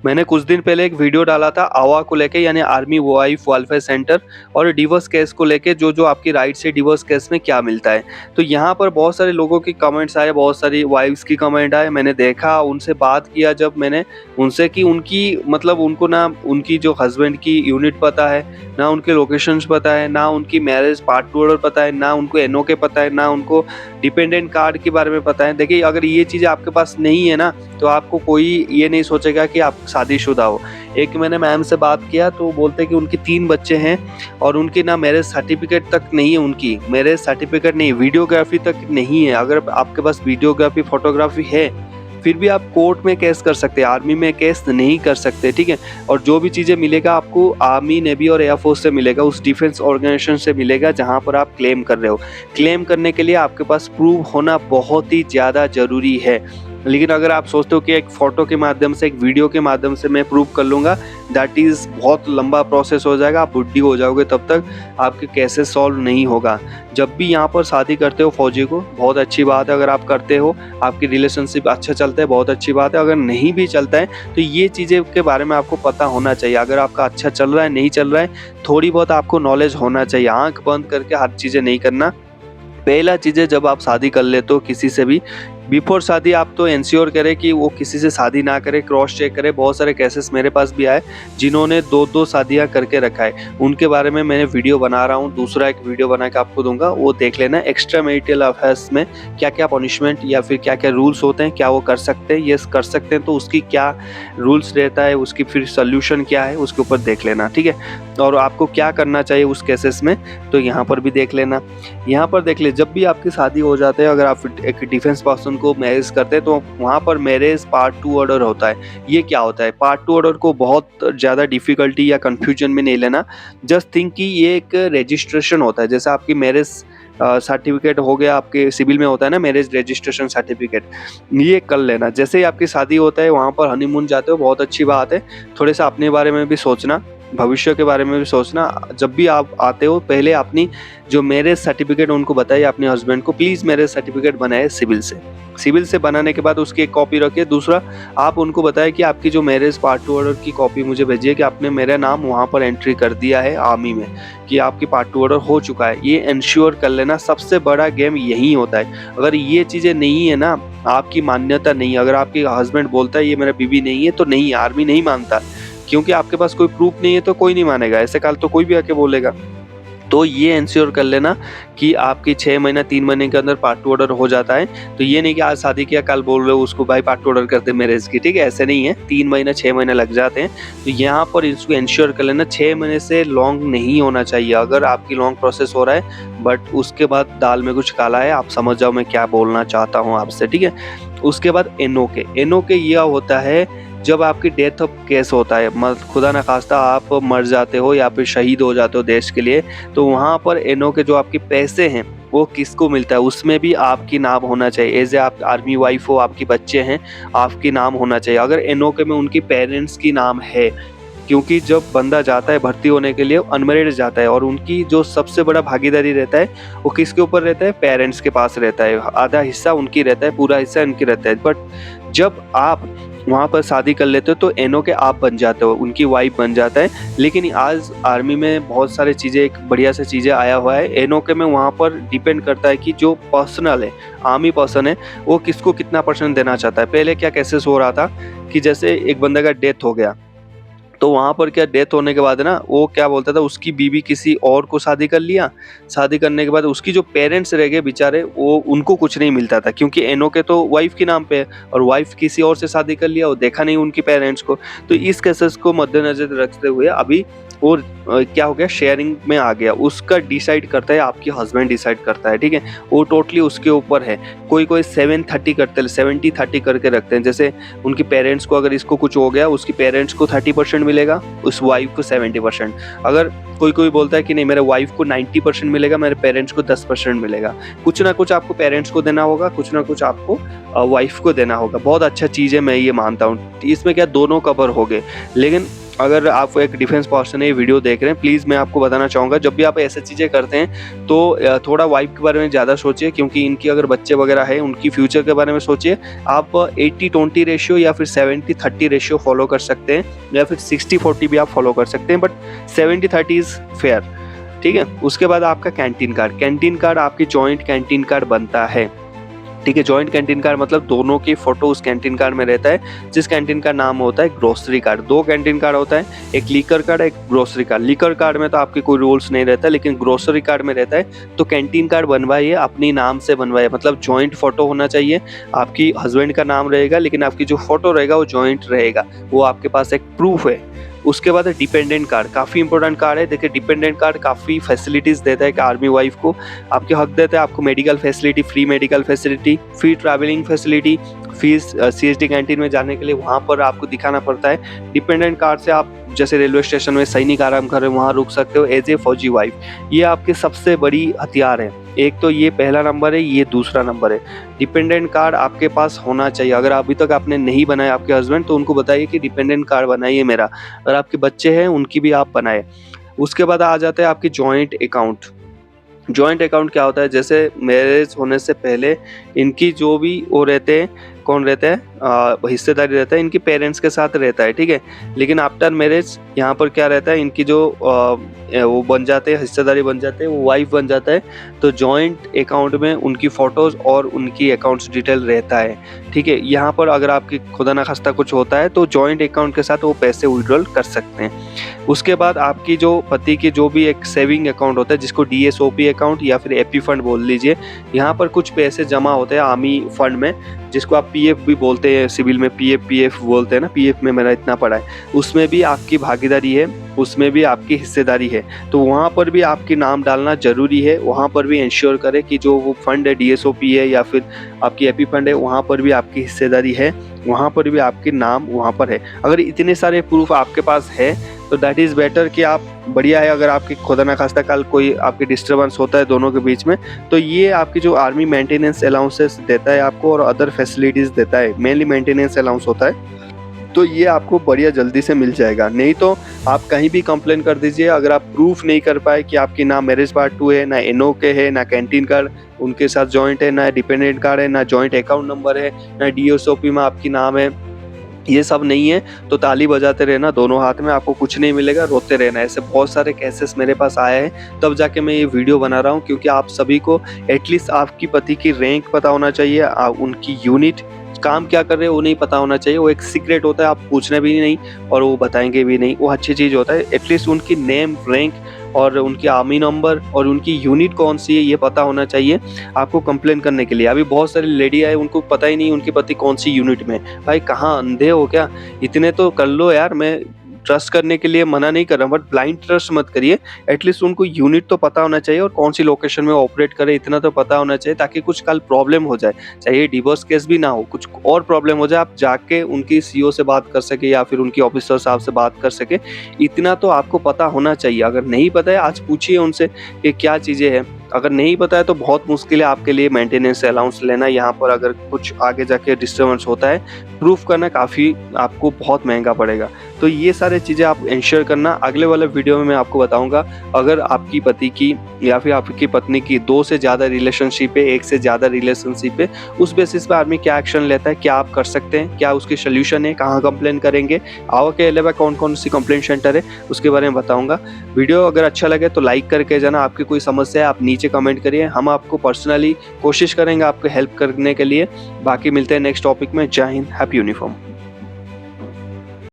मैंने कुछ दिन पहले एक वीडियो डाला था आवा को लेके, यानी आर्मी वाइफ वेलफेयर सेंटर, और डिवोर्स केस को लेके जो आपकी राइट है डिवोर्स केस में क्या मिलता है। तो यहाँ पर बहुत सारे लोगों की कमेंट्स आए, बहुत सारी वाइफ्स की कमेंट आए। मैंने देखा, उनसे बात किया जब मैंने उनसे कि उनकी मतलब उनको ना उनकी जो हस्बैंड की यूनिट पता है, ना उनके लोकेशंस पता है, ना उनकी मैरिज पार्ट टू ऑर्डर पता है, ना उनको एनओके पता है, ना उनको डिपेंडेंट कार्ड के बारे में पता है। देखिए, अगर ये चीज़ें आपके पास नहीं है ना, तो आपको कोई ये नहीं सोचेगा कि आप शादीशुदा हो। एक मैंने मैम से बात किया तो बोलते कि उनके 3 बच्चे हैं और उनकी ना मैरिज सर्टिफिकेट तक नहीं है, उनकी मैरिज सर्टिफिकेट नहीं, वीडियोग्राफी तक नहीं है। अगर आपके पास वीडियोग्राफी फोटोग्राफी है, फिर भी आप कोर्ट में केस कर सकते हैं, आर्मी में केस नहीं कर सकते, ठीक है। और जो भी चीज़ें मिलेगा आपको आर्मी, नेवी और एयरफोर्स से मिलेगा, उस डिफेंस ऑर्गेनाइजेशन से मिलेगा जहाँ पर आप क्लेम कर रहे हो। क्लेम करने के लिए आपके पास प्रूफ होना बहुत ही ज़्यादा ज़रूरी है। लेकिन अगर आप सोचते हो कि एक फ़ोटो के माध्यम से, एक वीडियो के माध्यम से मैं प्रूव कर लूँगा, दैट इज़ बहुत लंबा प्रोसेस हो जाएगा, आप बुड्ढी हो जाओगे, तब तक आपके केसेस सॉल्व नहीं होगा। जब भी यहाँ पर शादी करते हो फौजी को, बहुत अच्छी बात है, अगर आप करते हो, आपकी रिलेशनशिप अच्छा चलता है, बहुत अच्छी बात है। अगर नहीं भी चलता है तो ये चीज़ें के बारे में आपको पता होना चाहिए। अगर आपका अच्छा चल रहा है, नहीं चल रहा है, थोड़ी बहुत आपको नॉलेज होना चाहिए। आँख बंद करके हर चीज़ें नहीं करना। पहला चीज़ है, जब आप शादी कर लेते हो किसी से भी, बिफोर शादी आप तो इंश्योर करें कि वो किसी से शादी ना करे, क्रॉस चेक करें। बहुत सारे केसेस मेरे पास भी आए जिन्होंने 2-2 शादियां करके रखा है, उनके बारे में मैंने वीडियो बना रहा हूँ, दूसरा एक वीडियो बना के आपको दूंगा, वो देख लेना। एक्स्ट्रा मैरिटल अफेयर्स में क्या क्या पनिशमेंट या फिर क्या क्या रूल्स होते हैं, क्या वो कर सकते हैं, ये कर सकते हैं तो उसकी क्या रूल्स रहता है, उसकी फिर सोल्यूशन क्या है, उसके ऊपर देख लेना, ठीक है। और आपको क्या करना चाहिए उस केसेस में, तो यहाँ पर भी देख लेना। यहाँ पर देख ले, जब भी आपकी शादी हो जाते हैं, अगर आप एक डिफेंस पर्सन को मैरिज करते हैं, तो वहाँ पर मैरिज पार्ट 2 ऑर्डर होता है। ये क्या होता है? पार्ट 2 ऑर्डर को बहुत ज़्यादा डिफिकल्टी या कंफ्यूजन में नहीं लेना। जस्ट थिंक कि ये एक रजिस्ट्रेशन होता है, जैसे आपकी मैरिज सर्टिफिकेट हो गया, आपके सिविल में होता है ना मैरिज रजिस्ट्रेशन सर्टिफिकेट, ये कर लेना। जैसे ही आपकी शादी होता है, वहाँ पर हनीमून जाते हो, बहुत अच्छी बात है। थोड़े सा अपने बारे में भी सोचना, भविष्य के बारे में भी सोचना। जब भी आप आते हो, पहले अपनी जो मैरिज सर्टिफिकेट उनको बताइए, अपने हस्बैंड को प्लीज़ मैरिज सर्टिफिकेट बनाए सिविल से। सिविल से बनाने के बाद उसकी एक कॉपी रखिए। दूसरा, आप उनको बताएं कि आपकी जो मैरिज पार्ट 2 ऑर्डर की कॉपी मुझे भेजिए कि आपने मेरा नाम वहाँ पर एंट्री कर दिया है आर्मी में, कि आपकी पार्ट 2 ऑर्डर हो चुका है। ये इंश्योर कर लेना, सबसे बड़ा गेम यही होता है। अगर ये चीज़ें नहीं है ना, आपकी मान्यता नहीं है। अगर आपके हस्बैंड बोलता है ये मेरा बीवी नहीं है, तो नहीं, आर्मी नहीं मानता, क्योंकि आपके पास कोई प्रूफ नहीं है तो कोई नहीं मानेगा। ऐसे काल तो कोई भी आके बोलेगा। तो ये इंश्योर कर लेना कि आपकी 6 महीना 3 महीने के अंदर पार्ट 2 ऑर्डर हो जाता है। तो ये नहीं कि आज शादी किया, कल बोल रहे हो उसको भाई पार्ट 2 ऑर्डर कर दे मैरिज की, ठीक है? ऐसे नहीं है, 3 महीना 6 महीने लग जाते हैं। तो यहाँ पर इसको इंश्योर कर लेना, 6 महीने से लॉन्ग नहीं होना चाहिए। अगर आपकी लॉन्ग प्रोसेस हो रहा है, बट उसके बाद दाल में कुछ काला है, आप समझ जाओ मैं क्या बोलना चाहता हूँ आपसे, ठीक है? उसके बाद एनओके यह होता है जब आपकी डेथ ऑफ केस होता है, खुदा न खास्ता आप मर जाते हो या फिर शहीद हो जाते हो देश के लिए, तो वहाँ पर एनओके जो आपके पैसे हैं वो किसको मिलता है, उसमें भी आपकी नाम होना चाहिए। एज ए आप आर्मी वाइफ हो, आपके बच्चे हैं, आपकी नाम होना चाहिए। अगर एनओके में उनकी पेरेंट्स की नाम है, क्योंकि जब बंदा जाता है भर्ती होने के लिए, अनमैरिड जाता है, और उनकी जो सबसे बड़ा भागीदारी रहता है वो किसके ऊपर रहता है? पेरेंट्स के पास रहता है। आधा हिस्सा उनकी रहता है, पूरा हिस्सा इनकी रहता है। बट जब आप वहाँ पर शादी कर लेते हो तो एनओके आप बन जाते हो, उनकी वाइफ बन जाता है। लेकिन आज आर्मी में बहुत सारी चीज़ें, एक बढ़िया से चीज़ें आया हुआ है एनओके में। वहाँ पर डिपेंड करता है कि जो पर्सनल है, आर्मी पर्सन है, वो किसको कितना % देना चाहता है। पहले क्या केसेस हो रहा था कि जैसे एक बंदे का डेथ हो गया, तो वहाँ पर क्या, डेथ होने के बाद ना वो क्या बोलता था, उसकी बीवी किसी और को शादी कर लिया, शादी करने के बाद उसकी जो पेरेंट्स रह गए बेचारे, वो उनको कुछ नहीं मिलता था, क्योंकि एनओके तो वाइफ के नाम पे है, और वाइफ किसी और से शादी कर लिया, वो देखा नहीं उनकी पेरेंट्स को। तो इस केसेस को मद्देनजर रखते हुए अभी वो क्या हो गया, शेयरिंग में आ गया। उसका डिसाइड करता है आपकी हस्बैंड डिसाइड करता है, ठीक है? वो टोटली उसके ऊपर है। कोई 7-30 करते हैं, 70-30 करके रखते हैं। जैसे उनकी पेरेंट्स को अगर इसको कुछ हो गया, उसकी पेरेंट्स को 30% मिलेगा, उस वाइफ को 70%। अगर कोई बोलता है कि नहीं, मेरे वाइफ को 90% मिलेगा, मेरे पेरेंट्स को 10% मिलेगा। कुछ ना कुछ आपको पेरेंट्स को देना होगा, कुछ ना कुछ आपको वाइफ को देना होगा। बहुत अच्छा चीज़ है, मैं ये मानता हूँ। इसमें क्या, दोनों कवर हो गए। लेकिन अगर आप एक डिफेंस पर्सन है, ये वीडियो देख रहे हैं, प्लीज़ मैं आपको बताना चाहूँगा, जब भी आप ऐसी चीज़ें करते हैं तो थोड़ा वाइफ के बारे में ज़्यादा सोचिए, क्योंकि इनकी अगर बच्चे वगैरह है उनकी फ्यूचर के बारे में सोचिए। आप 80-20 रेशियो या फिर 70-30 रेशियो फॉलो कर सकते हैं, या फिर 60-40 भी आप फॉलो कर सकते हैं, बट 70-30 इज़ फेयर, ठीक है। उसके बाद आपका कैंटीन कार्ड आपकी जॉइंट कैंटीन कार्ड बनता है, ठीक है। जॉइंट कैंटीन कार्ड मतलब दोनों की फोटो उस कैंटीन कार्ड में रहता है, जिस कैंटीन का नाम होता है ग्रोसरी कार्ड। 2 कैंटीन कार्ड होता है, एक लीकर कार्ड, एक ग्रोसरी कार्ड। लीकर कार्ड में तो आपके कोई रूल्स नहीं रहता, लेकिन ग्रोसरी कार्ड में रहता है। तो कैंटीन कार्ड बनवाइए, अपनी नाम से बनवाइए, मतलब जॉइंट फोटो होना चाहिए। आपकी हस्बैंड का नाम रहेगा, लेकिन आपकी जो फोटो रहेगा वो जॉइंट रहेगा, वो आपके पास एक प्रूफ है। उसके बाद है डिपेंडेंट कार्ड, काफ़ी इंपॉर्टेंट कार्ड है। देखिए, डिपेंडेंट कार्ड काफ़ी फैसिलिटीज़ देता है कि आर्मी वाइफ को, आपके हक देता है। आपको medical facility, free medical facility, free travelling facility, fees CSD canteen में जाने के लिए वहाँ पर आपको दिखाना पड़ता है। डिपेंडेंट कार्ड से आप जैसे रेलवे स्टेशन में सैनिक आराम कर रहे हैं वहाँ रुक सकते हो एज ए फौजी वाइफ। ये आपके सबसे बड़ी हथियार है। एक तो ये पहला नंबर है, ये दूसरा नंबर है। डिपेंडेंट कार्ड आपके पास होना चाहिए। अगर अभी तक आपने नहीं बनाया आपके हस्बैंड, तो उनको बताइए कि डिपेंडेंट कार्ड बनाइए मेरा। अगर आपके बच्चे हैं उनकी भी आप बनाए। उसके बाद आ जाते हैं आपकी जॉइंट अकाउंट। जॉइंट अकाउंट क्या होता है, जैसे मैरिज होने से पहले इनकी जो भी वो रहते हैं, कौन रहता है, हिस्सेदारी रहता है, इनके पेरेंट्स के साथ रहता है, ठीक है। लेकिन आफ्टर मैरिज यहाँ पर क्या रहता है, इनकी जो वो बन जाते हैं, हिस्सेदारी बन जाते हैं, वो वाइफ बन जाता है। तो जॉइंट अकाउंट में उनकी फ़ोटोज़ और उनकी अकाउंट्स डिटेल रहता है, ठीक है। यहाँ पर अगर आपकी खुदा ना खास्ता कुछ होता है तो जॉइंट अकाउंट के साथ वो पैसे विड्रॉल कर सकते हैं। उसके बाद आपकी जो पति की जो भी एक सेविंग अकाउंट होता है, जिसको DSOP अकाउंट या फिर एपी फंड बोल लीजिए, यहाँ पर कुछ पैसे जमा होते हैं आर्मी फंड में, जिसको आप PF भी बोलते हैं, सिविल में PF बोलते हैं ना, PF में मैंने इतना पढ़ा है। उसमें भी आपकी भागीदारी है, उसमें भी आपकी हिस्सेदारी है, तो वहाँ पर भी आपकी नाम डालना ज़रूरी है। वहाँ पर भी इंश्योर करें कि जो वो फंड है, DSOP है या फिर आपकी एपी फंड है, वहाँ पर भी आपकी हिस्सेदारी है, वहाँ पर भी आपके नाम वहाँ पर है। अगर इतने सारे प्रूफ आपके पास है तो दैट इज़ बेटर कि आप बढ़िया है। अगर आपकी खुदा ना खास्ता कल कोई आपकी डिस्टर्बेंस होता है दोनों के बीच में, तो ये आपकी जो आर्मी मेंटेनेंस अलाउंसेस देता है आपको और अदर फैसिलिटीज़ देता है, मेनली मेंटेनेंस अलाउंस होता है, तो ये आपको बढ़िया जल्दी से मिल जाएगा। नहीं तो आप कहीं भी कंप्लेन कर दीजिए, अगर आप प्रूफ नहीं कर पाए कि आपकी ना मैरिज पार्ट 2 है, ना NOK है, ना कैंटीन कार्ड उनके साथ जॉइंट है, ना डिपेंडेंट कार्ड है, ना जॉइंट अकाउंट नंबर है, ना DSOP में आपकी नाम है, ये सब नहीं है, तो ताली बजाते रहना दोनों हाथ में, आपको कुछ नहीं मिलेगा, रोते रहना। ऐसे बहुत सारे केसेस मेरे पास आए हैं, तब जाके मैं ये वीडियो बना रहा हूँ, क्योंकि आप सभी को एटलीस्ट आपकी पति की रैंक पता होना चाहिए, उनकी यूनिट काम क्या कर रहे हैं वो नहीं पता होना चाहिए। वो एक सीक्रेट होता है, आप पूछना भी नहीं और वो बताएंगे भी नहीं, वो अच्छी चीज़ होता है। एटलीस्ट उनकी नेम, रैंक और उनकी आर्मी नंबर और उनकी यूनिट कौन सी है ये पता होना चाहिए आपको कंप्लेन करने के लिए। अभी बहुत सारी लेडी आए, उनको पता ही नहीं उनके पति कौन सी यूनिट में। भाई कहाँ अंधे हो क्या, इतने तो कर लो यार। मैं ट्रस्ट करने के लिए मना नहीं कर रहा हूँ, बट ब्लाइंड ट्रस्ट मत करिए। एटलीस्ट उनको यूनिट तो पता होना चाहिए और कौन सी लोकेशन में ऑपरेट करे, इतना तो पता होना चाहिए, ताकि कुछ कल प्रॉब्लम हो जाए, चाहे डिवोर्स केस भी ना हो, कुछ और प्रॉब्लम हो जाए, आप जाके उनकी CO से बात कर सके या फिर उनकी ऑफिसर साहब से बात कर सके। इतना तो आपको पता होना चाहिए। अगर नहीं पता है, आज पूछिए उनसे कि क्या चीज़ें हैं। अगर नहीं पता है तो बहुत मुश्किल है आपके लिए मेंटेनेंस अलाउंस लेना। यहाँ पर अगर कुछ आगे जाके डिस्टर्बेंस होता है, प्रूफ करना काफ़ी आपको बहुत महंगा पड़ेगा। तो ये सारे चीज़ें आप इंश्योर करना। अगले वाले वीडियो में मैं आपको बताऊंगा, अगर आपकी पति की या फिर आपकी पत्नी की 2 से ज़्यादा रिलेशनशिप है, 1 से ज़्यादा रिलेशनशिप है, उस बेसिस पे आर्मी क्या एक्शन लेता है, क्या आप कर सकते हैं, क्या उसके सोल्यूशन है, कहाँ कंप्लेन करेंगे, आवा के अलावा कौन कौन सी कंप्लेंट सेंटर है, उसके बारे में बताऊँगा। वीडियो अगर अच्छा लगे तो लाइक करके जाना। आपकी कोई समस्या है आप नीचे कमेंट करिए, हम आपको पर्सनली कोशिश करेंगे आपको हेल्प करने के लिए। बाकी मिलते हैं नेक्स्ट टॉपिक में। जय हिंद, हैप्पी यूनिफॉर्म।